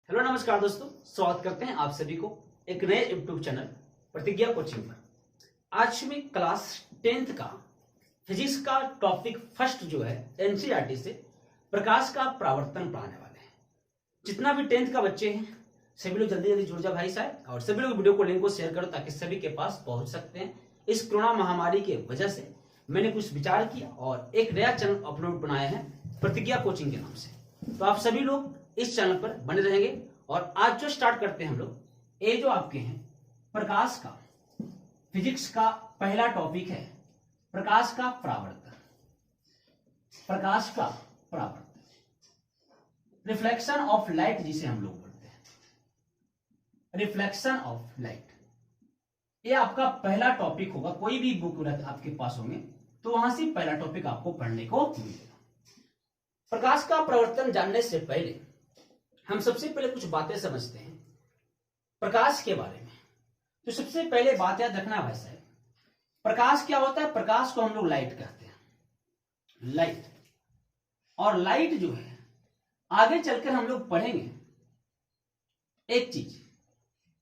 Hello नमस्कार दोस्तों, स्वागत करते हैं आप सभी को एक नए यूट्यूब चैनल प्रतिज्ञा कोचिंग पर। आज में क्लास 10th का फिजिक्स का टॉपिक फर्स्ट जो है एनसीईआरटी से प्रकाश का परावर्तन पढ़ाने वाले हैं। जितना भी 10th का बच्चे हैं सभी लोग जल्दी जल्दी जुड़ जाओ भाई साहब, और सभी लोग वीडियो को लिंक को शेयर करो ताकि सभी के पास पहुंच सकते हैं। इस कोरोना महामारी के वजह से मैंने कुछ विचार किया और एक नया चैनल अपलोड बनाया है प्रतिज्ञा कोचिंग के नाम से। तो आप सभी लोग इस चैनल पर बने रहेंगे और आज जो स्टार्ट करते हैं हम लोग, ये जो आपके हैं प्रकाश का फिजिक्स का पहला टॉपिक है प्रकाश का परावर्तन। प्रकाश का परावर्तन, रिफ्लेक्शन ऑफ लाइट जिसे हम लोग बोलते हैं, रिफ्लेक्शन ऑफ लाइट। ये आपका पहला टॉपिक होगा। कोई भी बुक आपके पास होंगे तो वहां से पहला टॉपिक आपको पढ़ने को मिलेगा। प्रकाश का परावर्तन जानने से पहले हम सबसे पहले कुछ बातें समझते हैं प्रकाश के बारे में। तो सबसे पहले बात याद रखना भाई साहब, प्रकाश क्या होता है? प्रकाश को हम लोग लाइट कहते हैं, लाइट। और लाइट जो है आगे चलकर हम लोग पढ़ेंगे। एक चीज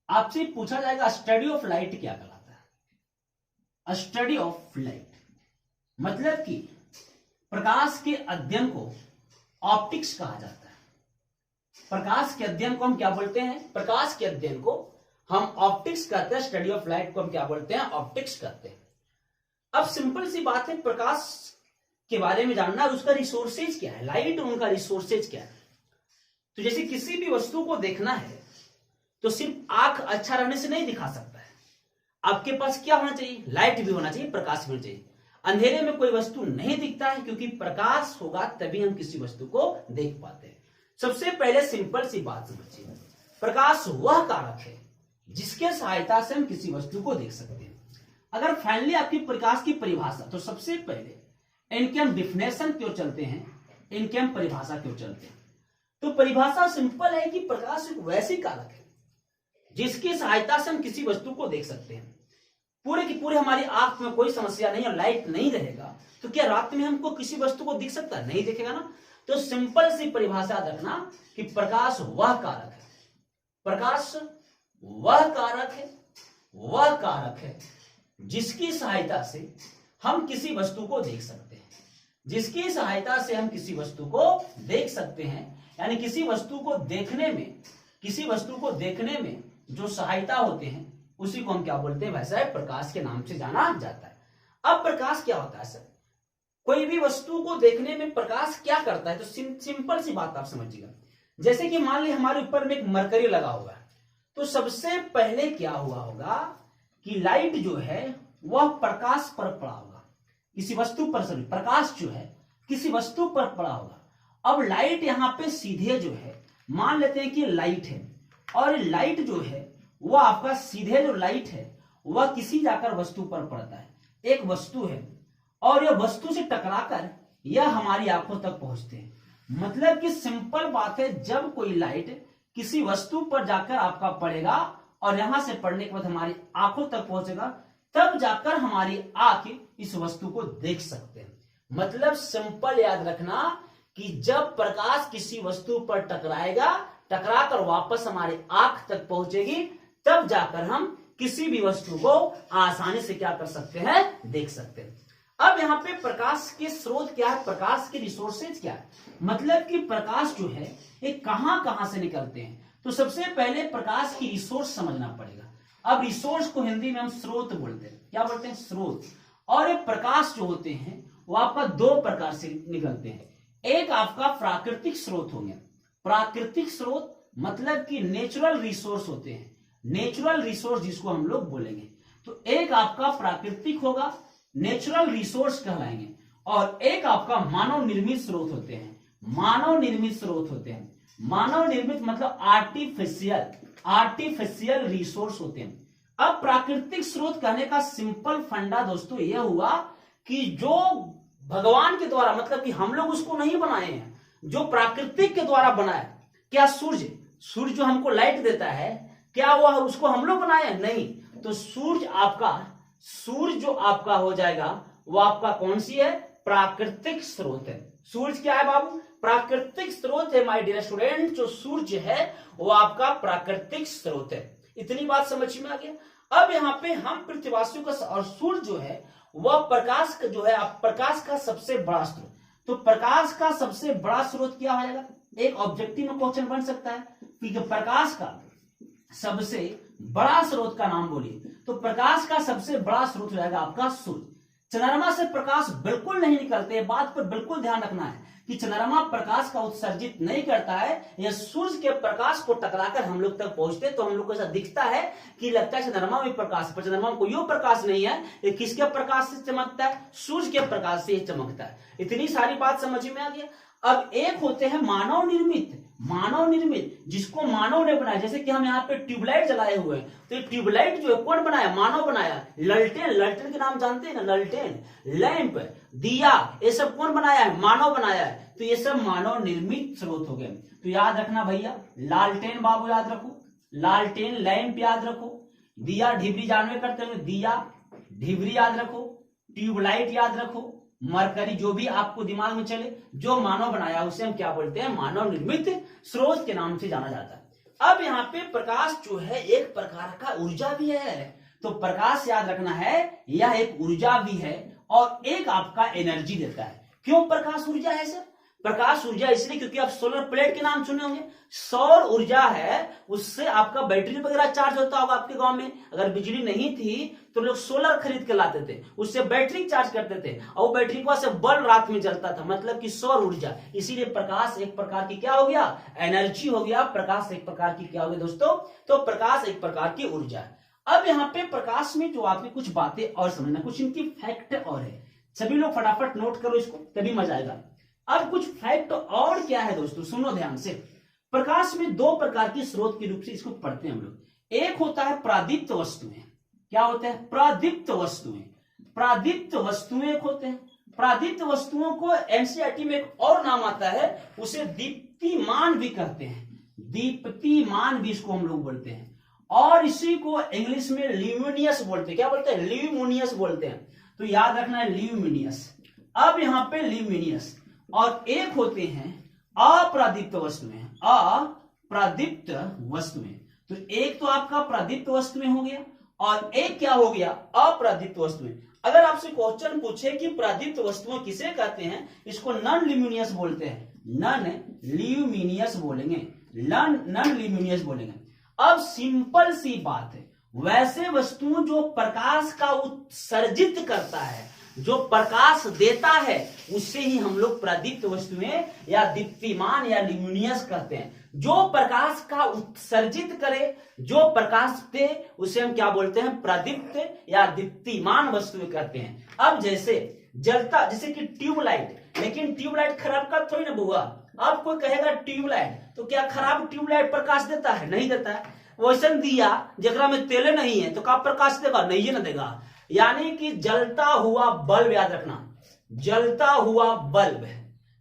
आपसे पूछा जाएगा, स्टडी ऑफ लाइट क्या कहलाता है? स्टडी ऑफ लाइट मतलब कि प्रकाश के अध्ययन को ऑप्टिक्स कहा जाता है। प्रकाश के अध्ययन को हम क्या बोलते हैं? प्रकाश के अध्ययन को हम ऑप्टिक्स कहते हैं। स्टडी ऑफ लाइट को हम क्या बोलते हैं? ऑप्टिक्स कहते हैं। अब सिंपल सी बात है, प्रकाश के बारे में जानना, उसका रिसोर्सेज क्या है, लाइट उनका रिसोर्सेज क्या है। तो जैसे किसी भी वस्तु को देखना है तो सिर्फ आंख अच्छा रहने से नहीं दिखा सकता है। आपके पास क्या होना चाहिए? लाइट भी होना चाहिए, प्रकाश भी होना चाहिए। अंधेरे में कोई वस्तु नहीं दिखता है क्योंकि प्रकाश होगा तभी हम किसी वस्तु को देख पाते हैं। सबसे पहले सिंपल सी बात समझिए, प्रकाश वह कारक है जिसके सहायता से हम किसी वस्तु को देख सकते हैं। अगर फाइनली आपकी प्रकाश की परिभाषा, तो सबसे पहले इनके हम डिफिनेशन क्यों चलते हैं, इनके हम परिभाषा क्यों चलते हैं। तो परिभाषा सिंपल है कि प्रकाश एक वैसी कारक है जिसकी सहायता से हम किसी वस्तु को देख सकते हैं। पूरे की पूरे हमारी आंख में कोई समस्या नहीं और लाइट नहीं रहेगा तो क्या रात में हमको किसी वस्तु को दिख सकता है? नहीं दिखेगा ना। तो सिंपल सी परिभाषा रखना कि प्रकाश वह कारक है, प्रकाश वह कारक है, वह कारक है जिसकी सहायता से हम किसी वस्तु को देख सकते हैं, जिसकी सहायता से हम किसी वस्तु को देख सकते हैं। यानी किसी वस्तु को देखने में, किसी वस्तु को देखने में जो सहायता होते हैं उसी को हम क्या बोलते हैं भाई साहब? प्रकाश के नाम से जाना जाता है। अब प्रकाश क्या होता है सर? कोई भी वस्तु को देखने में प्रकाश क्या करता है? तो सिंपल सी बात आप समझिएगा। जैसे कि मान ली हमारे ऊपर में एक मरकरी लगा हुआ है, तो सबसे पहले क्या हुआ होगा कि लाइट जो है वह प्रकाश पर पड़ा होगा, किसी वस्तु पर, सॉरी प्रकाश जो है किसी वस्तु पर पड़ा होगा। अब लाइट यहां पे सीधे जो है, मान लेते हैं कि लाइट है और लाइट जो है वह आपका सीधे जो लाइट है वह किसी जाकर वस्तु पर पड़ता है। एक वस्तु है और यह वस्तु से टकराकर यह हमारी आंखों तक पहुंचते हैं। मतलब कि सिंपल बात है, जब कोई लाइट किसी वस्तु पर जाकर आपका पड़ेगा और यहां से पड़ने के बाद हमारी आंखों तक पहुंचेगा, तब जाकर हमारी आंख इस वस्तु को देख सकते हैं। मतलब सिंपल याद रखना कि जब प्रकाश किसी वस्तु पर टकराएगा, टकराकर वापस हमारी आंख तक पहुंचेगी, तब जाकर हम किसी भी वस्तु को आसानी से क्या कर सकते हैं? देख सकते हैं। अब यहाँ पे प्रकाश के स्रोत क्या है, प्रकाश के रिसोर्सेज क्या है, मतलब कि प्रकाश जो है ये कहां कहां से निकलते हैं। तो सबसे पहले प्रकाश की रिसोर्स समझना पड़ेगा। अब रिसोर्स को हिंदी में हम स्रोत बोलते हैं। क्या बोलते हैं? स्रोत। और ये प्रकाश जो होते हैं वो आपका दो प्रकार से निकलते हैं। एक आपका प्राकृतिक स्रोत होंगे। प्राकृतिक स्रोत मतलब कि नेचुरल रिसोर्स होते हैं, नेचुरल रिसोर्स जिसको हम लोग बोलेंगे। तो एक आपका प्राकृतिक होगा, नेचुरल रिसोर्स कहलाएंगे, और एक आपका मानव निर्मित स्रोत होते हैं। मानव निर्मित स्रोत होते हैं। मानव निर्मित मतलब आर्टिफिशियल, आर्टिफिशियल रिसोर्स होते हैं। अब प्राकृतिक स्रोत कहने का सिंपल फंडा दोस्तों यह हुआ कि जो भगवान के द्वारा, मतलब कि हम लोग उसको नहीं बनाए हैं, जो प्राकृतिक के द्वारा बनाए। क्या सूर्य, सूर्य जो हमको लाइट देता है, क्या वह उसको हम लोग बनाए हैं? नहीं। तो सूर्य आपका, सूर्य जो आपका हो जाएगा वो आपका कौन सी है? प्राकृतिक स्रोत है। सूरज क्या है बाबू? प्राकृतिक स्रोत है माय डियर स्टूडेंट। जो सूरज है वो आपका प्राकृतिक स्रोत है। इतनी बात समझ में आ गया। अब यहाँ पे हम पृथ्वीवासियों का और सूर्य जो है वह प्रकाश का जो है प्रकाश का सबसे बड़ा स्रोत। तो प्रकाश का सबसे बड़ा स्रोत क्या हो जाएगा? एक ऑब्जेक्टिव में क्वेश्चन बन सकता है कि प्रकाश का सबसे बड़ा स्रोत का नाम बोलिए। तो प्रकाश का सबसे बड़ा स्रोत हो जाएगा आपका सूर्य। चंद्रमा से प्रकाश बिल्कुल नहीं निकलते, बात पर बिल्कुल ध्यान रखना है कि चंद्रमा प्रकाश का उत्सर्जित नहीं करता है। यह सूर्य के प्रकाश को टकराकर हम लोग तक पहुंचते तो हम लोग को ऐसा दिखता है कि लगता है चंद्रमा में प्रकाश, पर चंद्रमा में कोई प्रकाश नहीं है। ये किसके प्रकाश से चमकता है? सूर्य के प्रकाश से ही चमकता है। इतनी सारी बात समझ में आ गया। अब एक होते हैं मानव निर्मित, मानव निर्मित जिसको मानव ने बनाया। जैसे कि हम यहाँ पे ट्यूबलाइट जलाए हुए हैं, तो ये ट्यूबलाइट जो है कौन बनाया? मानव बनाया। ललटेन, ललटेन के नाम जानते हैं ना, ललटेन, लैंप, दिया, ये सब कौन बनाया है? मानव बनाया है। तो ये सब मानव निर्मित स्रोत हो गए। तो याद रखना भैया, लालटेन बाबू याद रखो, लालटेन, लैंप याद रखो, दिया ढिबरी जानवे करते हैं, दिया ढिबरी याद रखो, ट्यूबलाइट याद रखो, मरकरी, जो भी आपको दिमाग में चले, जो मानव बनाया उसे हम क्या बोलते हैं? मानव निर्मित स्रोत के नाम से जाना जाता है। अब यहाँ पे प्रकाश जो है एक प्रकार का ऊर्जा भी है। तो प्रकाश याद रखना है, यह एक ऊर्जा भी है और एक आपका एनर्जी देता है। क्यों प्रकाश ऊर्जा है सर? प्रकाश ऊर्जा इसलिए क्योंकि आप सोलर प्लेट के नाम सुने होंगे। सौर ऊर्जा है, उससे आपका बैटरी वगैरह चार्ज होता होगा आपके गांव में। अगर बिजली नहीं थी तो लोग सोलर खरीद के लाते थे, उससे बैटरी चार्ज करते थे और वो बैटरी को से बल्ब रात में जलता था, मतलब कि सौर ऊर्जा। इसीलिए प्रकाश एक प्रकार की क्या हो गया? एनर्जी हो गया। प्रकाश एक प्रकार की क्या हो गया दोस्तों? तो प्रकाश एक प्रकार की ऊर्जा है। अब यहाँ पे प्रकाश में जो आपकी कुछ बातें और समझना, कुछ इनकी फैक्ट और है। सभी लोग फटाफट नोट करो इसको, तभी मजा आएगा। अब कुछ फैक्ट और क्या है दोस्तों, सुनो ध्यान से। प्रकाश में दो प्रकार के स्रोत के रूप से इसको पढ़ते हैं हम लोग। एक होता है प्रादीप्त वस्तुएं। क्या होते हैं? प्रादीप्त वस्तुएं। प्रादीप्त वस्तुएं एक होते हैं। प्रादीप्त वस्तुओं को एनसीईआरटी में एक और नाम आता है, उसे दीप्तिमान भी कहते हैं। दीप्तिमान भी इसको हम लोग बोलते हैं। और इसी को इंग्लिश में ल्यूमिनियस बोलते हैं। क्या बोलते हैं? ल्यूमिनियस बोलते हैं। तो याद रखना है ल्यूमिनियस। अब यहाँ पे ल्यूमिनियस और एक होते हैं अप्रादीप्त वस्तुएं। अप्रादीप्त वस्तुएं, तो एक तो आपका प्रादीप्त वस्तुएं हो गया और एक क्या हो गया? अप्रादीप्त वस्तुएं। अगर आपसे क्वेश्चन पूछे कि प्रादीप्त वस्तुएं किसे कहते हैं, इसको नॉन ल्यूमिनियस बोलते हैं। नॉन ल्यूमिनियस बोलेंगे, नॉन ल्यूमिनियस बोलेंगे। अब सिंपल सी बात है, वैसे वस्तुओं जो प्रकाश का उत्सर्जित करता है, जो प्रकाश देता है, उससे ही हम लोग प्रदीप्त वस्तुएं या दीप्तिमान या ल्यूमिनियस कहते हैं। जो प्रकाश का उत्सर्जित करे, जो प्रकाश दे, उसे हम क्या बोलते हैं? प्रदीप्त या दीप्तिमान वस्तुएं कहते हैं। अब जैसे जलता, जैसे कि ट्यूबलाइट, लेकिन ट्यूबलाइट खराब का थोड़ी ना बुआ। अब कोई कहेगा ट्यूबलाइट, तो क्या खराब ट्यूबलाइट प्रकाश देता है? नहीं देता है। वैसे दिया जगह में तेले नहीं है तो क्या प्रकाश देगा? नहीं ना देगा। यानी कि जलता हुआ बल्ब, याद रखना, जलता हुआ बल्ब,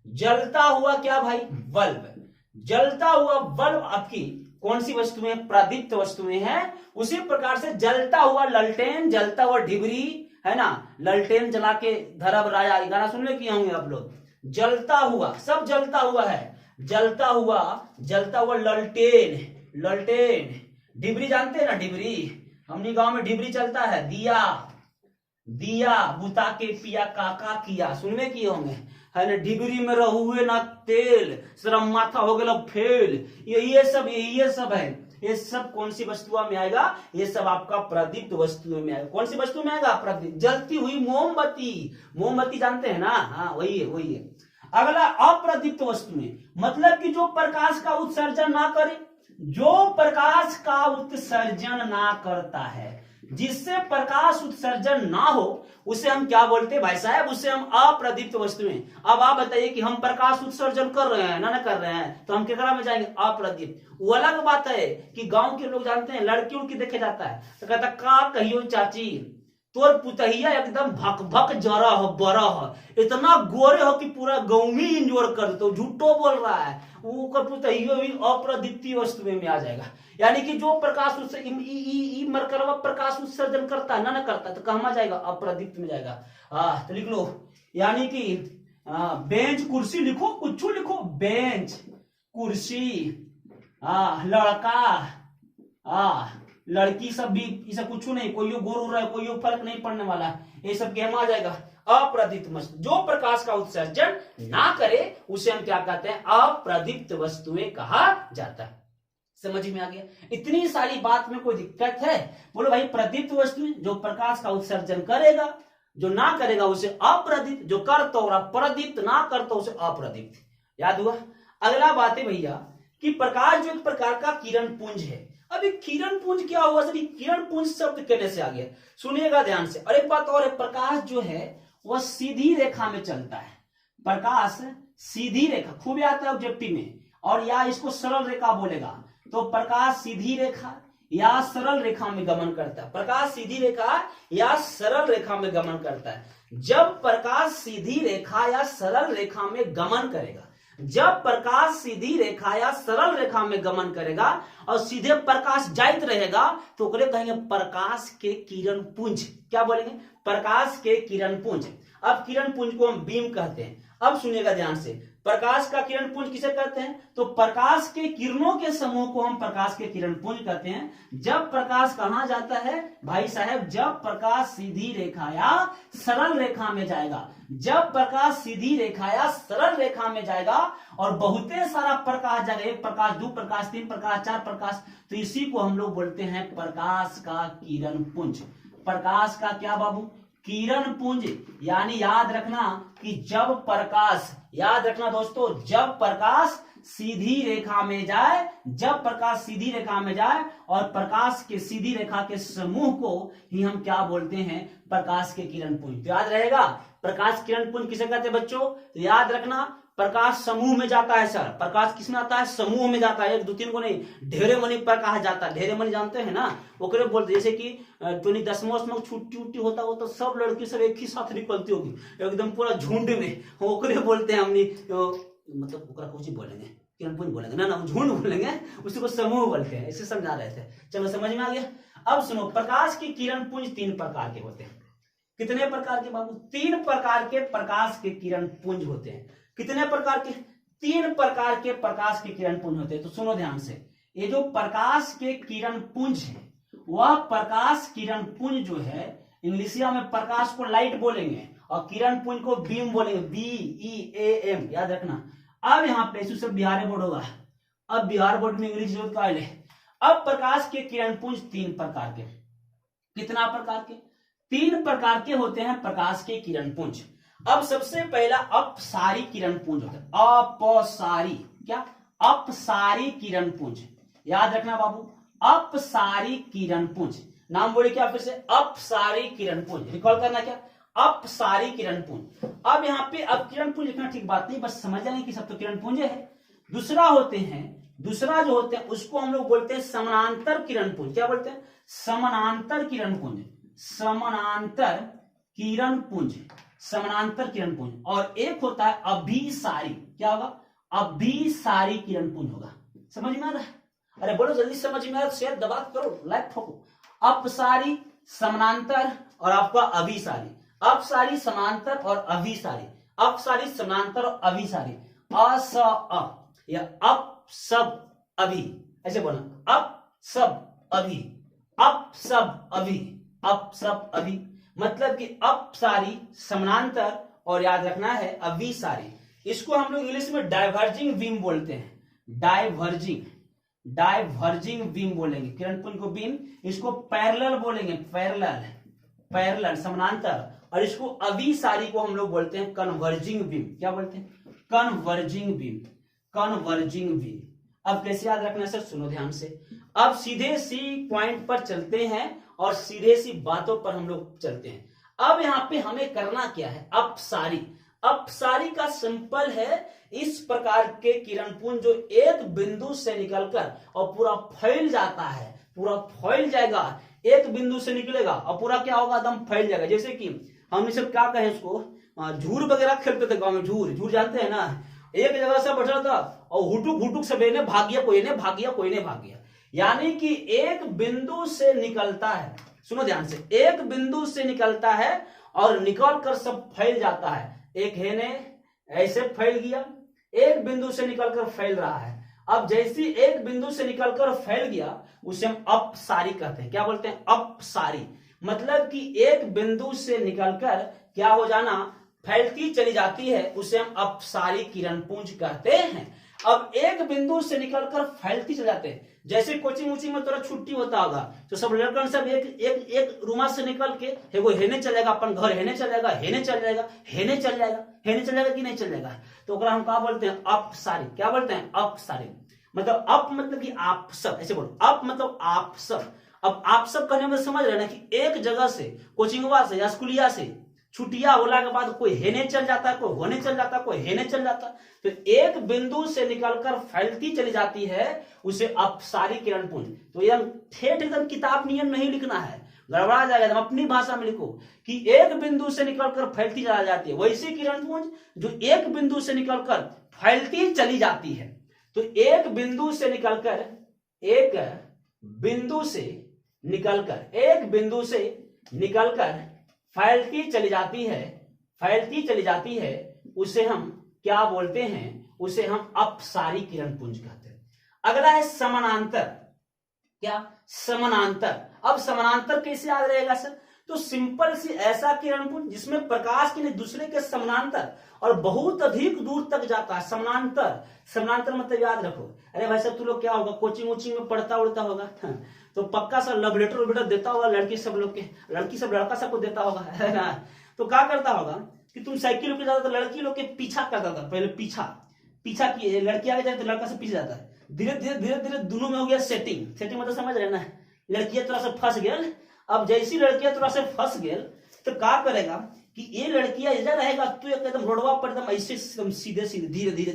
जलता हुआ क्या भाई? बल्ब। जलता हुआ बल्ब आपकी कौन सी वस्तुएं? प्रदीप्त वस्तुएं हैं। उसी प्रकार से जलता हुआ ललटेन, जलता हुआ ढिबरी, है ना, ललटेन जला के धरब राजा, गाना सुनने किए होंगे आप लोग। जलता हुआ, सब जलता हुआ है। जलता हुआ ललटेन, ललटेन, ढिबरी जानते हैं ना, ढिबरी, हमने गांव में ढिबरी चलता है। दिया, दिया बुता के पिया काका किया, सुनने किए होंगे, है ना। ढिबरी में रहुए ना तेल, शरम माथा हो गया फेल। ये सब है। ये सब कौन सी वस्तुओं में आएगा? ये सब आपका प्रदीप्त वस्तुओं में आएगा। कौन सी वस्तु में आएगा? प्रदीप्त। जलती हुई मोमबत्ती, मोमबत्ती जानते हैं ना, हाँ वही है। अगला अप्रदीप्त वस्तुएं, मतलब कि जो प्रकाश का उत्सर्जन ना करे, जो प्रकाश का उत्सर्जन ना करता है, जिससे प्रकाश उत्सर्जन ना हो, उसे हम क्या बोलते हैं भाई साहब? उसे हम अप्रदीप्त वस्तुएं। अब आप बताइए कि हम प्रकाश उत्सर्जन कर रहे हैं ना कर रहे हैं, तो हम केकरा में जाएंगे? अप्रदीप्त। वो अलग बात है कि गांव के लोग जानते हैं, लड़की उड़की देखे जाता है तो कहता का कहियो चाची तोर पुतहिया एकदम भक भक जरा हो, बरा हो, इतना गोरे हो कि पूरा गांव में इंजोर कर दो। झूठो बोल रहा है, वो पुतहियो भी अप्रदीप्त वस्तु में आ जाएगा। यानी कि जो प्रकाश मरकरवा प्रकाश उत्सर्जन करता है ना करता है, तो कहाँ जाएगा? अप्रदीप्त में जाएगा। तो लिख लो, यानी कि बेंच कुर्सी लिखो, कुछ लिखो, बेंच कुर्सी, लड़का, लड़की, सब भी ये सब कुछ नहीं, कोई गोर हो रहा है, कोई फर्क नहीं पड़ने वाला है, ये सब गेम आ जाएगा। अप्रदीप्त वस्तु, जो प्रकाश का उत्सर्जन ना करे उसे हम क्या कहते हैं? अप्रदीप्त वस्तुएं कहा जाता है। समझ में आ गया? इतनी सारी बात में कोई दिक्कत है? बोलो भाई, प्रदीप्त वस्तु जो प्रकाश का उत्सर्जन करेगा, जो ना करेगा उसे अप्रदीप्त, जो कर तो प्रदीप्त, ना कर तो उसे अप्रदीप्त। याद हुआ? अगला बात है भैया कि प्रकाश जो एक प्रकार का किरण पुंज है। अब एक किरण पुंज क्या हुआ सर? किरण पुंज शब्द कहने से आ गया, सुनिएगा ध्यान से। और एक बात और है, प्रकाश जो है वह सीधी रेखा में चलता है। प्रकाश सीधी रेखा, खूब याद है ऑब्जेक्टिव में, और या इसको सरल रेखा बोलेगा तो प्रकाश सीधी रेखा या सरल रेखा में गमन करता है। प्रकाश सीधी रेखा या सरल रेखा में गमन करता है। जब प्रकाश सीधी रेखा या सरल रेखा में गमन करेगा, जब प्रकाश सीधी रेखा या सरल रेखा में गमन करेगा और सीधे प्रकाश जाइत रहेगा तो उसे कहेंगे प्रकाश के किरण पुंज। क्या बोलेंगे? प्रकाश के किरण पुंज। अब किरण पुंज को हम बीम कहते हैं। अब सुनिएगा ध्यान से, प्रकाश का किरण पुंज किसे कहते हैं? तो प्रकाश के किरणों के समूह को हम प्रकाश के किरण पुंज कहते हैं। जब प्रकाश कहां जाता है भाई साहब? जब प्रकाश सीधी रेखा या सरल रेखा में जाएगा, जब प्रकाश सीधी रेखा या सरल रेखा में जाएगा और बहुते सारा प्रकाश जाएगा, एक प्रकाश, दो प्रकाश, तीन प्रकाश, चार प्रकाश, तो इसी को हम लोग बोलते हैं प्रकाश का किरण पुंज। प्रकाश का क्या बाबू? किरण पुंज। यानी याद रखना कि जब प्रकाश, याद रखना दोस्तों, जब प्रकाश सीधी रेखा में जाए, जब प्रकाश सीधी रेखा में जाए और प्रकाश के सीधी रेखा के समूह को ही हम क्या बोलते हैं? प्रकाश के किरण पुंज। तो याद रहेगा, प्रकाश किरण पुंज किसे कहते हैं बच्चों? तो याद रखना, प्रकाश समूह में जाता है सर। प्रकाश किसमें आता है? समूह में जाता है, एक दो तीन को नहीं, ढेरे मनी प्रकाश जाता है। ढेरे मनी जानते हैं ना, ओकरे बोलते, जैसे कि तोनी 10वां में छुट्टी उट्टी होता हो तो सब लड़की सब एक ही साथ निकलती होगी, एकदम पूरा झुंड में, ओकरे बोलते हैं हमने, मतलब ओकरा कुछ ही बोलेंगे, किरण पुंज बोलेंगे ना, झुंड बोलेंगे, उसी को समूह बोलते हैं। इसे समझा रहे थे, चलो समझ में आ गया। अब सुनो, प्रकाश की किरण पुंज 3 प्रकार के होते हैं। कितने प्रकार के बाबू? 3 प्रकार के प्रकाश के किरण पुंज होते हैं। कितने प्रकार के? 3 प्रकार के प्रकाश के किरण पुंज होते हैं। तो सुनो ध्यान से, ये जो प्रकाश के किरण पुंज है, वह प्रकाश किरण पुंज जो है, इंग्लिशिया में प्रकाश को लाइट बोलेंगे और किरण पुंज को बीम बोलेंगे, BEAM, याद रखना। अब यहाँ पे सब बिहार बोर्ड होगा, अब बिहार बोर्ड में इंग्लिश जरूरत का ले। अब प्रकाश के किरण पुंज 3 प्रकार के। कितना प्रकार के? 3 प्रकार के होते हैं प्रकाश के किरण पुंज। अब सबसे पहला अपसारी किरण पुंज होता है। अपसारी, क्या? अपसारी किरण पुंज। याद रखना बाबू, अपसारी किरण पुंज। नाम बोले क्या फिर से? अपसारी किरण पुंज। रिकॉल करना क्या? अपसारी किरण पुंज। अब यहाँ पे अब किरण पुंज लिखना ठीक बात नहीं, बस समझ जाएंगे कि सब तो किरण पुंज है। दूसरा जो होते हैं उसको हम लोग बोलते हैं समानांतर किरण पुंज। क्या बोलते हैं? समानांतर किरण पुंज। समानांतर किरण पुंज, समानांतर किरण पुंज। और एक होता है अभिसारी। क्या होगा? अभिसारी किरण पुंज होगा। समझ में आ रहा है? अरे बोलो जल्दी, समझ में आ रहा है? शेयर दबा करो, लाइक ठोको। अपसारी, समानांतर और आपका अभिसारी। अपसारी, समानांतर और अभिसारी। अपसारी, समानांतर और अभिसारी। अस अ या अप सब अभी, ऐसे बोलना, अप सब अभी, अप सब अभी, अप सब अभी। मतलब कि अपसारी, समानांतर और याद रखना है अभिसारी। इसको हम लोग इंग्लिश में डाइवर्जिंग बीम बोलते हैं। डाइवर्जिंग बीम बोलेंगे किरण पुंज को बीम। इसको पैरेलल बोलेंगे, पैरेलल समानांतर। और इसको अभिसारी को हम लोग बोलते हैं कन्वर्जिंग बीम। क्या बोलते हैं? Converging beam. अब कैसे याद रखना सर? सुनो ध्यान से। अब सीधे सी पॉइंट पर चलते हैं और सीधे सी बातों पर हम लोग चलते हैं। अब यहाँ पे हमें करना क्या है? अपसारी। अपसारी का सिंपल है, इस प्रकार के किरण पुंज जो एक बिंदु से निकलकर और पूरा फैल जाता है, पूरा फैल जाएगा, एक बिंदु से निकलेगा और पूरा क्या होगा? एकदम फैल जाएगा। जैसे कि हम सब क्या कहें इसको, झूर वगैरह खेलते थे गांव में, झूर जानते हैं ना, एक जगह से बैठा था और हुटुक सब ने भाग गया, कोई ने भाग गया। यानी कि एक बिंदु से निकलता है, सुनो ध्यान से, एक बिंदु से निकलता है और निकल कर सब फैल जाता है। एक है ने, ऐसे फैल गया, एक बिंदु से निकलकर फैल रहा है। अब जैसी एक बिंदु से निकलकर फैल गया उसे हम अपसारी कहते हैं। क्या बोलते हैं? अपसारी। मतलब कि एक बिंदु से निकलकर क्या हो जाना, फैलती चली जाती है, उसे हम अपसारी किरणपुंज कहते हैं। अब एक बिंदु से निकलकर फैलती चले जाते हैं, जैसे कोचिंग उचिंग में थोड़ा छुट्टी होता होगा तो सब लड़कन सब एक रूमा से निकल के वो हेने चलेगा, अपन घर हेने चलेगा, हेने चल जाएगा, हेने चल जाएगा, हेने चल जाएगा कि नहीं चल जाएगा, तो हम क्या बोलते हैं? अपसारी। क्या बोलते हैं? अपसारी। मतलब अप मतलब कि आप सब, ऐसे बोलो, अप मतलब आप सब। अब आप सब कहने में समझ रहे ना कि एक जगह से, कोचिंगवा से या स्कूलिया से छुट्टिया होला के बाद कोई हेने चल जाता है, कोई होने चल जाता है, कोई हेने चल जाता है, तो एक बिंदु से निकलकर फैलती चली जाती है, उसे अपसारी किरणपुंज। तो ये ठेठ एकदम किताब नियम नहीं लिखना है, गड़बड़ा जाएगा, एकदम अपनी भाषा में लिखो कि एक बिंदु से निकलकर फैलती चली जाती है, वैसी किरणपुंज जो एक बिंदु से निकलकर फैलती चली जाती है। तो एक बिंदु से निकलकर फैलती चली जाती है, उसे हम क्या बोलते हैं? उसे हम अपसारी किरणपुंज कहते हैं। अगला है समानांतर। क्या? समानांतर। अब समानांतर कैसे याद रहेगा सर? तो सिंपल सी ऐसा किरणपुंज जिसमें प्रकाश के दूसरे के समानांतर और बहुत अधिक दूर तक जाता है। समानांतर मतलब याद रखो। अरे भाई साहब, तू लोग क्या होगा, कोचिंग वोचिंग में पढ़ता उड़ता होगा तो पक्का सा लव लेटर देता होगा लड़की सब लोग के, लड़की सब लड़का सबको देता होगा, है ना? तो क्या करता होगा कि तुम साइकिल पे जाता तो लड़की लोग के पीछा करता था, पहले पीछा की, लड़की आगे जाए तो लड़का से पीछे जाता है, धीरे दोनों में हो गया सेटिंग मतलब समझ रहे ना? लड़कियां थोड़ा सा फंस गया। अब जैसी लड़कियां थोड़ा सा फंस गया तो क्या करेगा कि ये लड़कियां इधर रहेगा, तू एकदम रोडवा पर एकदम ऐसे सीधे धीरे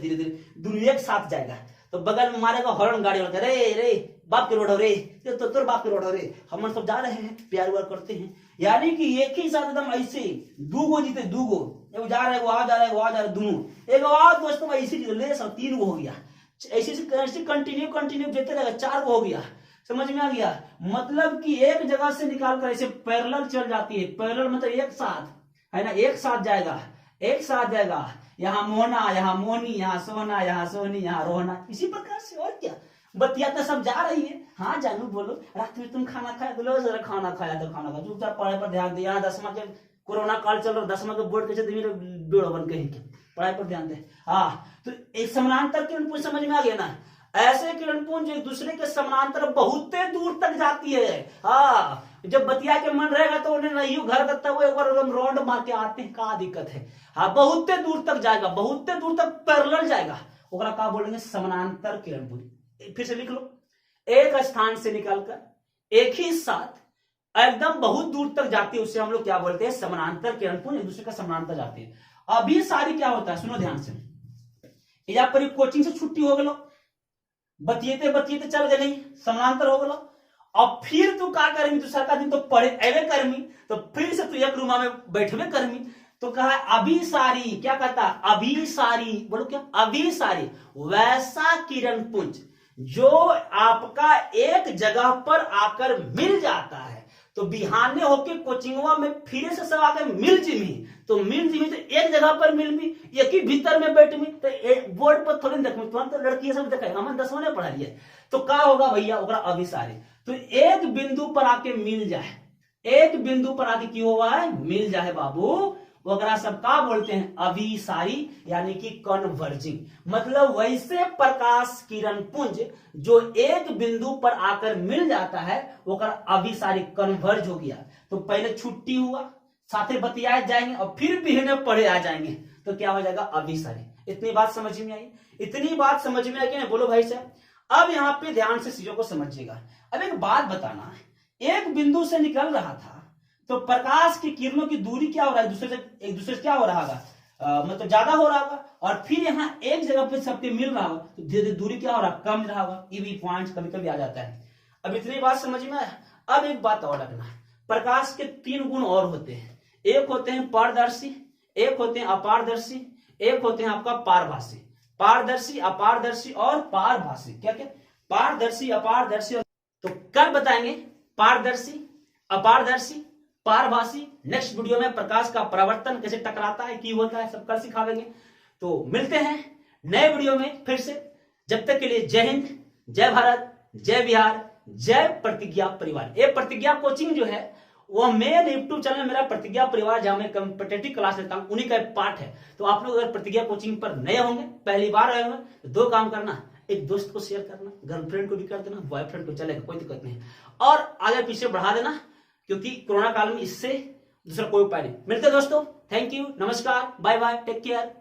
दोनों एक साथ जाएगा, तो बगल में मारेगा हॉर्न गाड़ी वाला, रे बाप के रोड हो रे, तो तोर बाप के रोड हो रे, हम सब जा रहे हैं, प्यार व्यार करते हैं। यानी कि एक ही साथ एकदम ऐसे दूगो जीते, दूगो जा रहे, वो आ जा रहे दोनों, एक आवाज दोस्तों ऐसे ले सब 3 गो हो गया, ऐसे कंटिन्यू देते रहेगा, 4 गो हो गया। समझ में आ गया? मतलब कि एक जगह से निकाल कर ऐसे पैरेलल चल जाती है। पैरेलल मतलब एक साथ, है ना? एक साथ जाएगा, यहाँ मोहना, यहाँ मोहनी, यहाँ सोना, यहाँ सोनी, यहाँ रोहना, इसी प्रकार से। और क्या, बतिया तो सब जा रही है। हाँ जानू बोलो, रात में तुम खाना खाया? बोलो जरा खाना खाया तो खाना खा, चुपचाप पढ़ाई पर ध्यान दे। यहाँ 10वां के कोरोना काल चल रहा, 10वां के बोर्ड कैसे बेड़ो बन कहीं के, पढ़ाई पर ध्यान दे। हाँ, तो एक समानांतर किरणपुंज समझ में आ गया ना? ऐसे किरणपुंज एक दूसरे के समानांतर बहुत दूर तक जाती है। हाँ, जब बतिया के मन रहेगा तो उन्हें नहीं घर करता हुआ एक बार राउंड मार के आते हैं, क्या दिक्कत है? हाँ, बहुत दूर तक जाएगा, बहुत दूर तक पैरेलल जाएगा, ओकरा क्या बोलेंगे? समानांतर किरणपुंज। फिर से लिख लो, एक स्थान से निकलकर एक ही साथ एकदम बहुत दूर तक जाती है, उससे हम लोग क्या बोलते हैं? समानांतर किरणपुंज। एक दूसरे का समानांतर जाती है। अभी सारी क्या होता है, सुनो ध्यान से, यहाँ पर कोचिंग से छुट्टी हो गलो, बतियते चल गए, नहीं समानांतर हो गलो, और फिर तू क्या करमी? दूसरा का दिन तो पढ़े एवे करमी, तो फिर से तू एक रूमा में बैठवे करमी, तो कहा अभिसारी। क्या कहता? अभिसारी। बोलो क्या? अभिसारी। वैसा किरणपुंज जो आपका एक जगह पर आकर मिल जाता है, तो बिहाने होके कोचिंगवा में फिर से सब आकर मिल जिमी, तो एक जगह पर मिल मी, एक ही भीतर में बैठ मी, तो बोर्ड पर थोड़ी देख मी, तुरंत लड़की सब देखा, हम 10वां ने पढ़ा लिया, तो क्या होगा भैया? ओकरा अभिसारी। तो एक बिंदु पर आके मिल जाए, एक बिंदु पर आके क्यों हुआ है? मिल जाए बाबू, वगैरह सब का बोलते हैं? अभिसारी, यानी कि कन्वर्जिंग। मतलब वैसे प्रकाश किरणपुंज जो एक बिंदु पर आकर मिल जाता है, वो अभिसारी, कन्वर्ज हो गया। तो पहले छुट्टी हुआ, साथे बतियाए जाएंगे और फिर बिहने पढ़े आ जाएंगे, तो क्या हो जाएगा? अभिसारी। इतनी बात समझ में आई? इतनी बात समझ में आई कि नहीं? बोलो भाई साहब। अब यहां पे ध्यान से चीजों को समझिएगा। अब एक बात बताना, एक बिंदु से निकल रहा था, तो प्रकाश की किरणों की दूरी क्या हो रहा है? एक दूसरे से क्या हो रहा होगा? मतलब ज्यादा हो रहा होगा, और फिर यहाँ एक जगह पे सबके मिल रहा होगा, तो धीरे धीरे दूरी क्या हो रहा है? कम रहा होगा। ये भी पॉइंट कभी कभी आ जाता है। अब इतनी बात समझ में आया? अब एक बात और रखना, प्रकाश के 3 गुण और होते हैं। एक होते हैं पारदर्शी, एक होते हैं अपारदर्शी, एक होते हैं आपका पारभासी। पारदर्शी, अपारदर्शी और पारभासी। क्या क्या? पारदर्शी, अपारदर्शी। तो कब बताएंगे पारदर्शी, अपारदर्शी, पारभासी? नेक्स्ट वीडियो में प्रकाश का परावर्तन कैसे टकराता है, की होता है, सब कल सिखावेंगे। तो मिलते हैं नए वीडियो में फिर से। जब तक के लिए जय हिंद, जय भारत, जय बिहार, जय प्रतिज्ञा परिवार। ये प्रतिज्ञा कोचिंग जो है वो मेन यूट्यूब चैनल मेरा प्रतिज्ञा परिवार, जहां मैं कॉम्पिटिटिव क्लास लेता हूं, उन्हीं का एक पार्ट है। तो आप लोग अगर प्रतिज्ञा कोचिंग पर नए होंगे, पहली बार आए होंगे, तो दो काम करना, एक दोस्त को शेयर करना, गर्लफ्रेंड को भी कर देना, बॉयफ्रेंड को, चलेगा, कोई दिक्कत नहीं, और आगे पीछे बढ़ा देना, क्योंकि कोरोना काल में इससे दूसरा कोई उपाय नहीं। मिलते दोस्तों, थैंक यू, नमस्कार, बाय बाय, टेक केयर।